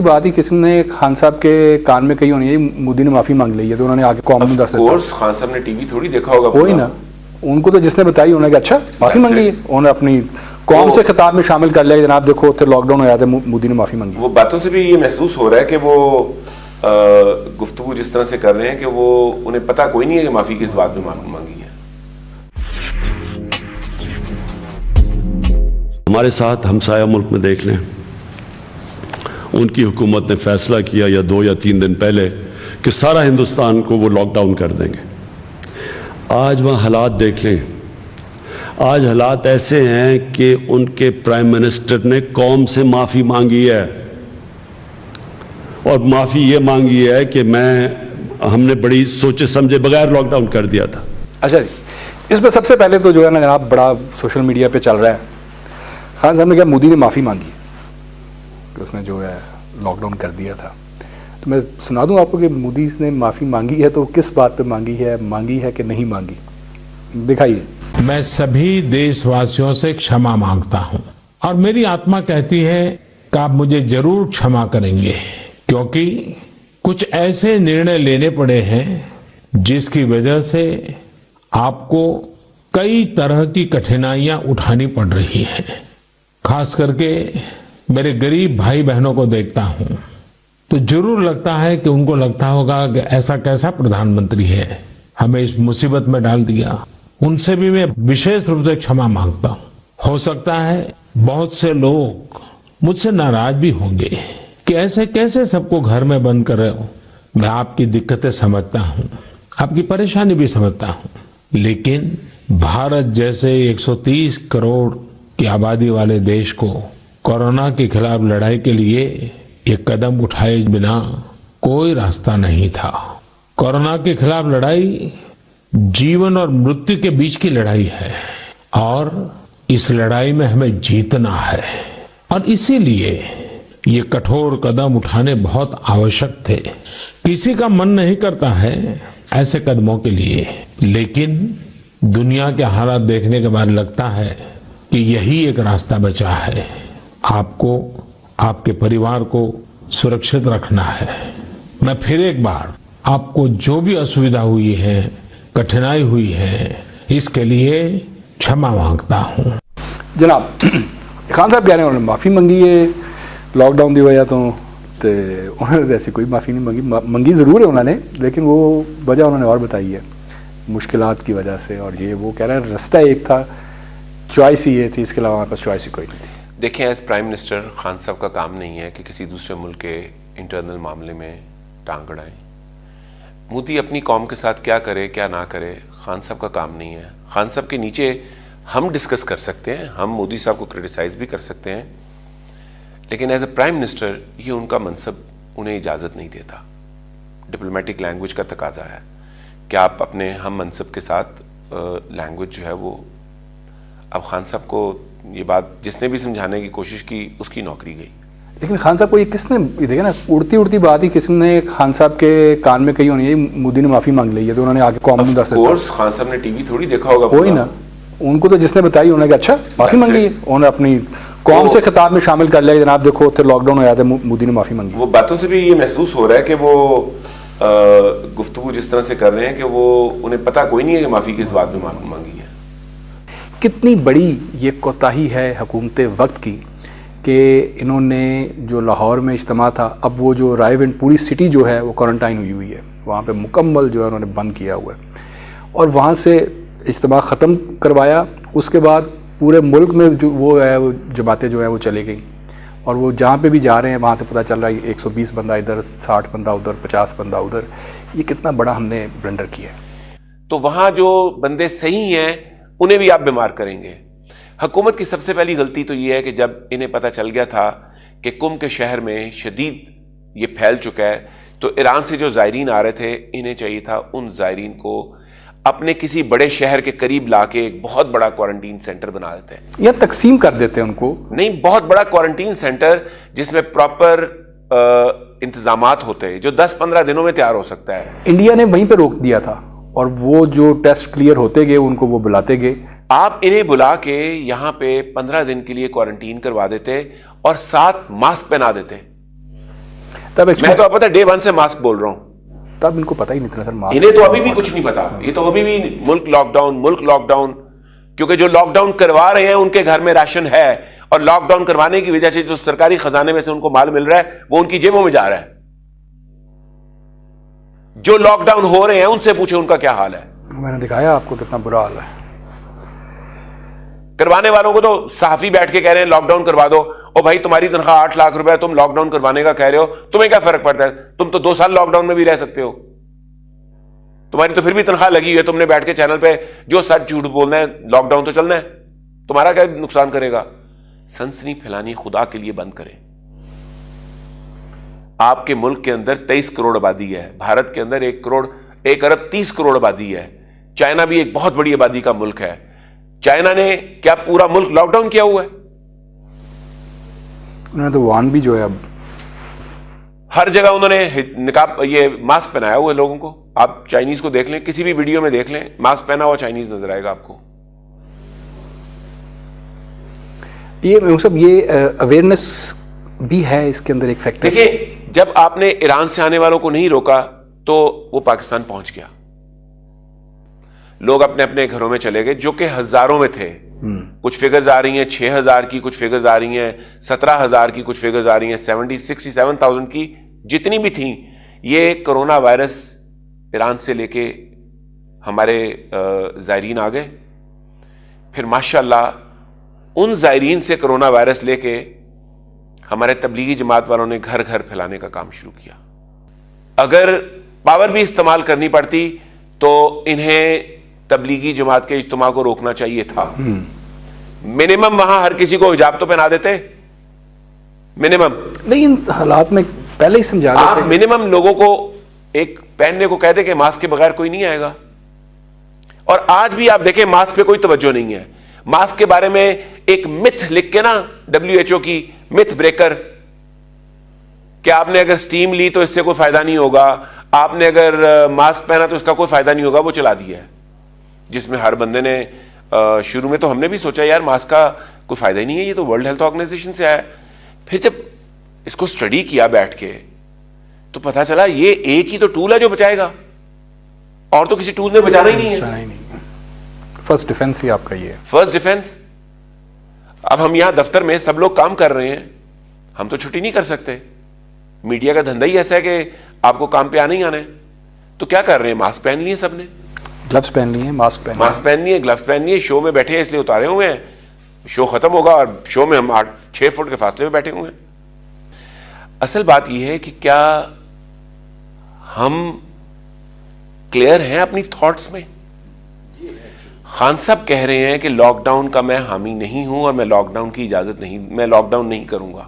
बात ही किसी ने खान साहब के कान में कही होनी है, मोदी ने माफी मांग ली है, तो उन्होंने आगे कौम में दस कोर्स खान साहब ने टीवी थोड़ी देखा होगा, वही ना, उनको तो जिसने बताई उन्होंने कहा अच्छा माफी मांगी है, उन्होंने अपनी कौम से खिताब में शामिल कर लिया, जनाब देखो उत्तर लॉकडाउन हो जाता है, मोदी ने माफी मांगी। वो बातों से भी ये महसूस हो रहा है कि वो गुफ्तगू जिस तरह से कर रहे हैं कि वो उन्हें पता कोई नहीं है कि माफी किस बात में माफी मांगी है। हमारे साथ हमसाया मुल्क में देख लें, उनकी हुकूमत ने फैसला किया या 2 या 3 दिन पहले कि सारा हिंदुस्तान को वो लॉकडाउन कर देंगे। आज वहाँ हालात देख लें, आज हालात ऐसे हैं कि उनके प्राइम मिनिस्टर ने कौम से माफ़ी मांगी है, और माफ़ी ये मांगी है कि हमने बड़ी सोचे समझे बगैर लॉकडाउन कर दिया था। अच्छा जी, इसमें सबसे पहले तो जो है ना जनाब बड़ा सोशल मीडिया पे चल रहा है, खान साहब ने कहा मोदी ने माफ़ी मांगी कि उसने जो है लॉकडाउन कर दिया था। तो मैं सुना दूं आपको कि मोदी ने माफ़ी मांगी है, तो किस बात पे मांगी है कि नहीं मांगी, दिखाइए। मैं सभी देशवासियों से क्षमा मांगता हूं और मेरी आत्मा कहती है कि आप मुझे जरूर क्षमा करेंगे, क्योंकि कुछ ऐसे निर्णय लेने पड़े हैं जिसकी वजह से आपको कई तरह की कठिनाइयां उठानी पड़ रही हैं। खास करके मेरे गरीब भाई बहनों को देखता हूं तो जरूर लगता है कि उनको लगता होगा कि ऐसा कैसा प्रधानमंत्री है, हमें इस मुसीबत में डाल दिया। उनसे भी मैं विशेष रूप से क्षमा मांगता हूं। हो सकता है बहुत से लोग मुझसे नाराज भी होंगे कि ऐसे कैसे सबको घर में बंद कर रहे हो। मैं आपकी दिक्कतें समझता हूं, आपकी परेशानी भी समझता हूं, लेकिन भारत जैसे 130 करोड़ की आबादी वाले देश को कोरोना के खिलाफ लड़ाई के लिए ये कदम उठाए बिना कोई रास्ता नहीं था। कोरोना के खिलाफ लड़ाई जीवन और मृत्यु के बीच की लड़ाई है और इस लड़ाई में हमें जीतना है, और इसीलिए ये कठोर कदम उठाने बहुत आवश्यक थे। किसी का मन नहीं करता है ऐसे कदमों के लिए, लेकिन दुनिया के हालात देखने के बाद लगता है कि यही एक रास्ता बचा है। आपको, आपके परिवार को सुरक्षित रखना है। मैं फिर एक बार आपको जो भी असुविधा हुई है, कठिनाई हुई है, इसके लिए क्षमा मांगता हूं। जनाब खान साहब कह रहे हैं उन्होंने माफ़ी मंगी है लॉकडाउन की वजह तो उन्होंने ऐसी कोई माफ़ी नहीं मंगी ज़रूर है उन्होंने, लेकिन वो वजह उन्होंने और बताई है, मुश्किलात की वजह से, और ये वो कह रहे हैं रास्ता एक था, चॉइस ही ये थी, इसके अलावा हमारे पास चॉइस ही कोई नहीं थी। देखें, एज प्राइम मिनिस्टर खान साहब का काम नहीं है कि किसी दूसरे मुल्क के इंटरनल मामले में टांग अड़ाएं। मोदी अपनी कौम के साथ क्या करे क्या ना करे खान साहब का काम नहीं है। खान साहब के नीचे हम डिस्कस कर सकते हैं, हम मोदी साहब को क्रिटिसाइज भी कर सकते हैं, लेकिन एज ए प्राइम मिनिस्टर ये उनका मनसब उन्हें इजाज़त नहीं देता। डिप्लोमेटिक लैंग्वेज का तकाजा है कि आप अपने हम मनसब के साथ लैंग्वेज जो है वो, अब खान साहब को ये बात जिसने भी समझाने की कोशिश की उसकी नौकरी गई। लेकिन खान साहब को ये किसने, देखिए ना, उड़ती उड़ती बात ही किसी ने खान साहब के कान में कही होनी है, मोदी ने माफ़ी मांग ली है, तो उन्होंने आगे कौम में दस कोर्स खान साहब ने टीवी थोड़ी देखा होगा, वही ना, उनको तो जिसने बताई उन्होंने कहा अच्छा माफ़ी मांगी है, उन्होंने अपनी कौम से खिताब में शामिल कर लिया, जनाब देखो उत्तर लॉकडाउन हो जाता है, मोदी ने माफ़ी मांगी। वो बातों से भी ये महसूस हो रहा है कि वो गुफ्तगू जिस तरह से कर रहे हैं कि वो उन्हें पता कोई नहीं है कि माफ़ी किस बात में मांगी है। कितनी बड़ी ये कोताही है हुकूमत वक्त की कि इन्होंने जो लाहौर में इज्तिमा था, अब वो जो रायविंड पूरी सिटी जो है वो क्वारंटाइन हुई है, वहाँ पे मुकम्मल जो है उन्होंने बंद किया हुआ है, और वहाँ से इज्तिमा ख़त्म करवाया। उसके बाद पूरे मुल्क में जो वो है वो जमातें जो है वो चली गई, और वो जहाँ पे भी जा रहे हैं वहाँ से पता चल रहा है 120 बंदा इधर, 60 बंदा उधर, 50 बंदा उधर। ये कितना बड़ा हमने ब्लंडर किया है। तो वहाँ जो बंदे सही हैं उन्हें भी आप बीमार करेंगे। हुकूमत की सबसे पहली गलती तो ये है कि जब इन्हें पता चल गया था कि कुंभ के शहर में शदीद ये फैल चुका है, तो ईरान से जो ज़ायरीन आ रहे थे, इन्हें चाहिए था उन ज़ायरीन को अपने किसी बड़े शहर के करीब लाके एक बहुत बड़ा क्वारंटीन सेंटर बना देते हैं, या तकसीम कर देते हैं उनको। नहीं, बहुत बड़ा क्वारंटीन सेंटर जिसमें प्रॉपर इंतजामात होते हैं, जो 10-15 दिनों में तैयार हो सकता है। इंडिया ने वहीं पे रोक दिया था, और वो जो टेस्ट क्लियर होते गए उनको वो बुलाते गए। आप इन्हें बुला के यहाँ पे 15 दिन के लिए क्वारंटीन करवा देते और साथ मास्क पहना देते, तब मैं तो पता डे 1 से मास्क बोल रहा हूं, तब इनको पता ही नहीं था सर मास्क। इन्हें तो अभी भी कुछ नहीं पता, ये तो अभी भी मुल्क लॉकडाउन, क्योंकि जो लॉकडाउन करवा रहे हैं उनके घर में राशन है, और लॉकडाउन करवाने की वजह से जो सरकारी खजाने में से उनको माल मिल रहा है वो उनकी जेबों में जा रहा है। जो लॉकडाउन हो रहे हैं उनसे पूछे उनका क्या हाल है। मैंने दिखाया आपको कितना बुरा हाल है। करवाने वालों को तो सहाफी बैठ के कह रहे हैं लॉकडाउन करवा दो, और भाई तुम्हारी तनख्वाह 8 लाख रुपए, तुम लॉकडाउन करवाने का कह रहे हो, तुम्हें क्या फर्क पड़ता है? तुम तो 2 साल लॉकडाउन में भी रह सकते हो, तुम्हारी तो फिर भी तनख्वाह लगी हुई है, तुमने बैठ के चैनल पे जो सच झूठ बोलना है, लॉकडाउन तो चलना है, तुम्हारा क्या नुकसान करेगा? सनसनी फैलानी खुदा के लिए बंद करें। आपके मुल्क के अंदर 23 करोड़ आबादी है, भारत के अंदर 1 अरब 30 करोड़ आबादी है, चाइना भी एक बहुत बड़ी आबादी का मुल्क है। चाइना ने क्या पूरा मुल्क लॉकडाउन किया हुआ है? उन्होंने तो वुहान भी जो है अब हर जगह उन्होंने निकाब ये मास्क पहनाया हुआ है लोगों को। आप चाइनीज को देख लें, किसी भी वीडियो में देख लें, मास्क पहना हुआ चाइनीज नजर आएगा आपको। ये सब ये अवेयरनेस भी है इसके अंदर एक फैक्टर। देखिए, जब आपने ईरान से आने वालों को नहीं रोका तो वो पाकिस्तान पहुंच गया, लोग अपने अपने घरों में चले गए, जो कि हजारों में थे। कुछ फिगर्स आ रही हैं 6,000 की, कुछ फिगर्स आ रही हैं 17,000 की, कुछ फिगर्स आ रही हैं 67,000 की, जितनी भी थी। ये कोरोना वायरस ईरान से लेके हमारे ज़ायरीन आ गए, फिर माशाल्लाह उन ज़ायरीन से कोरोना वायरस लेके हमारे तबलीगी जमात वालों ने घर घर फैलाने का काम शुरू किया। अगर पावर भी इस्तेमाल करनी पड़ती तो इन्हें तबलीगी जमात के इज्तिमा को रोकना चाहिए था। मिनिमम वहां हर किसी को हिजाब तो पहना देते, मिनिमम। लेकिन हालात में पहले ही समझा देते। आप मिनिमम लोगों को एक पहनने को कहते कि मास्क के बगैर कोई नहीं आएगा। और आज भी आप देखें मास्क पे कोई तवज्जो नहीं है। मास्क के बारे में एक मिथ लिख के ना, WHO की मिथ ब्रेकर, कि आपने अगर स्टीम ली तो इससे कोई फायदा नहीं होगा, आपने अगर मास्क पहना तो इसका कोई फायदा नहीं होगा, वो चला दिया है। जिसमें हर बंदे ने शुरू में तो हमने भी सोचा यार मास्क का कोई फायदा ही नहीं है, ये तो वर्ल्ड हेल्थ ऑर्गेनाइजेशन से आया। फिर जब इसको स्टडी किया बैठ के तो पता चला ये एक ही तो टूल है जो बचाएगा, और तो किसी टूल ने बचाना ही नहीं है। फर्स्ट डिफेंस ही आपका ये है, फर्स्ट डिफेंस। अब हम यहां दफ्तर में सब लोग काम कर रहे हैं, हम तो छुट्टी नहीं कर सकते। मीडिया का धंधा ही ऐसा है कि आपको काम पे आना ही आना है। तो क्या कर रहे हैं? मास्क पहन लिए सबने, ग्लव्स पहन लिए, मास्क पहन लिए, ग्लव्स पहन लिए। शो में बैठे हैं इसलिए उतारे हुए हैं, शो खत्म होगा और शो में हम 8-6 फुट के फासले में बैठे हुए हैं। असल बात यह है कि क्या हम क्लियर हैं अपनी थॉट्स में? खान साहब कह रहे हैं कि लॉकडाउन का मैं हामी नहीं हूं और मैं लॉकडाउन की इजाजत नहीं, मैं लॉकडाउन नहीं करूंगा।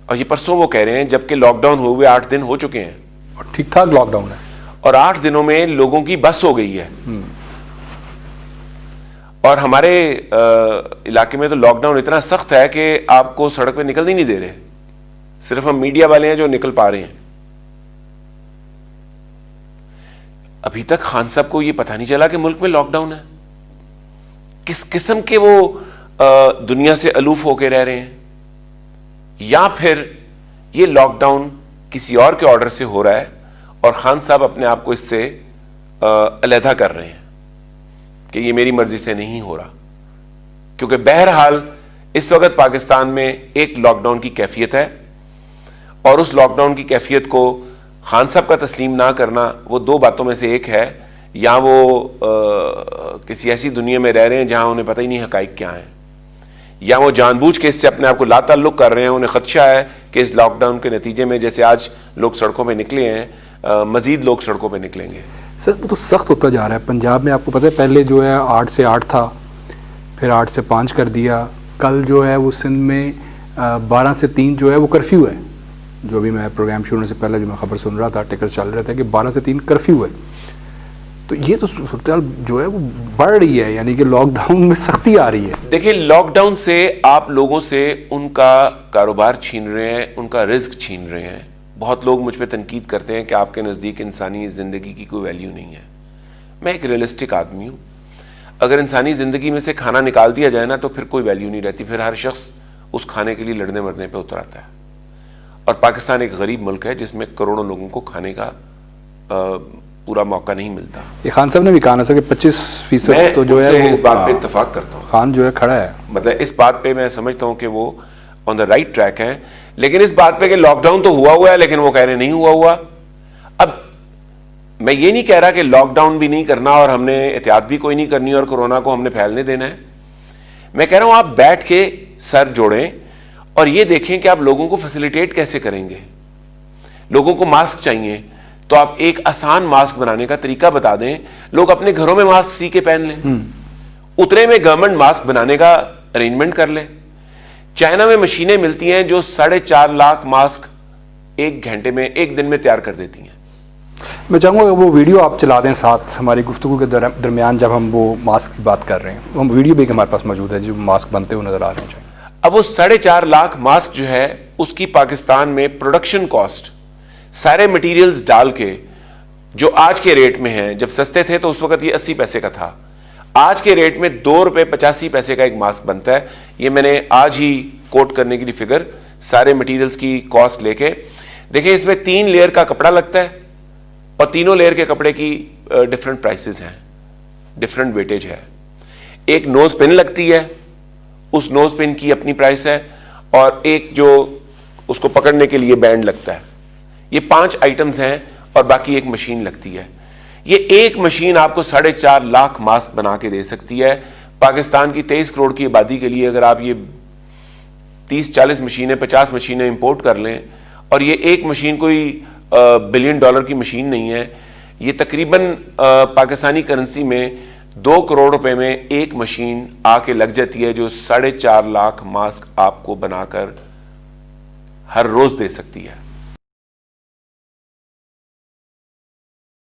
और ये परसों वो कह रहे हैं, जबकि लॉकडाउन हुए 8 दिन हो चुके हैं और ठीक ठाक लॉकडाउन है, और 8 दिनों में लोगों की बस हो गई है। और हमारे इलाके में तो लॉकडाउन इतना सख्त है कि आपको सड़क पे निकलने नहीं दे रहे, सिर्फ हम मीडिया वाले हैं जो निकल पा रहे हैं। अभी तक खान साहब को यह पता नहीं चला कि मुल्क में लॉकडाउन है। किस किस्म के वो दुनिया से अलूफ होके रह रहे हैं, या फिर ये लॉकडाउन किसी और के ऑर्डर से हो रहा है और खान साहब अपने आप को इससे अलहदा कर रहे हैं कि ये मेरी मर्जी से नहीं हो रहा। क्योंकि बहरहाल इस वक्त पाकिस्तान में एक लॉकडाउन की कैफियत है, और उस लॉकडाउन की कैफियत को खान साहब का तस्लीम ना करना, वो 2 बातों में से एक है। या वो किसी ऐसी दुनिया में रह रहे हैं जहां उन्हें पता ही नहीं हकाइक क्या है, या वो जानबूझ के इससे अपने आप को लाताल्लुक कर रहे हैं। उन्हें खदशा है कि इस लॉकडाउन के नतीजे में, जैसे आज लोग सड़कों पे निकले हैं, मजीद लोग सड़कों पे निकलेंगे। सर वो तो सख्त होता जा रहा है। पंजाब में आपको पता है पहले जो है 8 से 8 था, फिर 8 से 5 कर दिया। कल जो है वो सिंध में 12 से 3 जो है वो कर्फ्यू है। जो भी मैं प्रोग्राम शुरू होने से पहले जो मैं खबर सुन रहा था, टिकर चल रहे थे कि 12 से 3 कर्फ्यू है। तो ये तो सूरत जो है वो बढ़ रही है, यानी कि लॉकडाउन में सख्ती आ रही है। देखिए, लॉकडाउन से आप लोगों से उनका कारोबार छीन रहे हैं, उनका रिस्क छीन रहे हैं। बहुत लोग मुझ पे तनकीद करते हैं कि आपके नज़दीक इंसानी ज़िंदगी की कोई वैल्यू नहीं है। मैं एक रियलिस्टिक आदमी हूँ। अगर इंसानी ज़िंदगी में से खाना निकाल दिया जाए ना तो फिर कोई वैल्यू नहीं रहती, फिर हर शख्स उस खाने के लिए लड़ने मरने पे उतर आता है। और पाकिस्तान एक गरीब मुल्क है जिसमें करोड़ों लोगों को खाने का पूरा मौका नहीं मिलता। ये खान साहब ने भी कहा ना सर कि 25% तो जो है इस बात पे इत्तेफाक करता हूँ। खान जो है खड़ा है, मतलब इस बात पे मैं समझता हूँ कि वो ऑन द राइट ट्रैक हैं। लेकिन इस बात पे कि लॉकडाउन तो हुआ है, लेकिन वो कह रहे नहीं हुआ। अब मैं ये नहीं कह रहा कि लॉकडाउन भी नहीं करना और हमने एहतियात भी कोई नहीं करनी और कोरोना को हमने फैलने देना है। मैं कह रहा हूं आप बैठ के सर जोड़ें और ये देखें कि आप लोगों को फैसिलिटेट कैसे करेंगे। लोगों को मास्क चाहिए तो आप एक आसान मास्क बनाने का तरीका बता दें, लोग अपने घरों में मास्क सी के पहन लें। उतरे में गवर्नमेंट मास्क बनाने का अरेंजमेंट कर ले। चाइना में मशीनें मिलती हैं जो 4.5 लाख मास्क एक घंटे में, एक दिन में तैयार कर देती हैं। मैं चाहूँगा वो वीडियो आप चला दें साथ हमारी गुफ्तगू के दरमियान, जब हम वो मास्क की बात कर रहे हैं। हम वीडियो भी हमारे पास मौजूद है जो मास्क बनते हुए नजर आ रहे हैं। अब वो 4.5 लाख मास्क जो है उसकी पाकिस्तान में प्रोडक्शन कॉस्ट सारे मटेरियल्स डाल के जो आज के रेट में है, जब सस्ते थे तो उस वक्त ये 80 पैसे का था, आज के रेट में 2 रुपये 85 पैसे का एक मास्क बनता है। ये मैंने आज ही कोट करने के लिए फिगर सारे मटेरियल्स की कॉस्ट लेके देखिए। इसमें 3 लेयर का कपड़ा लगता है और तीनों लेयर के कपड़े की डिफरेंट प्राइसेस हैं, डिफरेंट वेटेज है। एक नोज पिन लगती है, उस नोज पिन की अपनी प्राइस है, और एक जो उसको पकड़ने के लिए बैंड लगता है। ये 5 आइटम्स हैं और बाकी एक मशीन लगती है। ये एक मशीन आपको 4.5 लाख मास्क बना के दे सकती है। पाकिस्तान की 23 करोड़ की आबादी के लिए अगर आप ये 30-40 मशीनें, 50 मशीनें इंपोर्ट कर लें, और ये एक मशीन कोई $1 बिलियन की मशीन नहीं है, ये तकरीबन पाकिस्तानी करेंसी में 2 करोड़ रुपए में एक मशीन आके लग जाती है, जो 4.5 लाख मास्क आपको बनाकर हर रोज दे सकती है।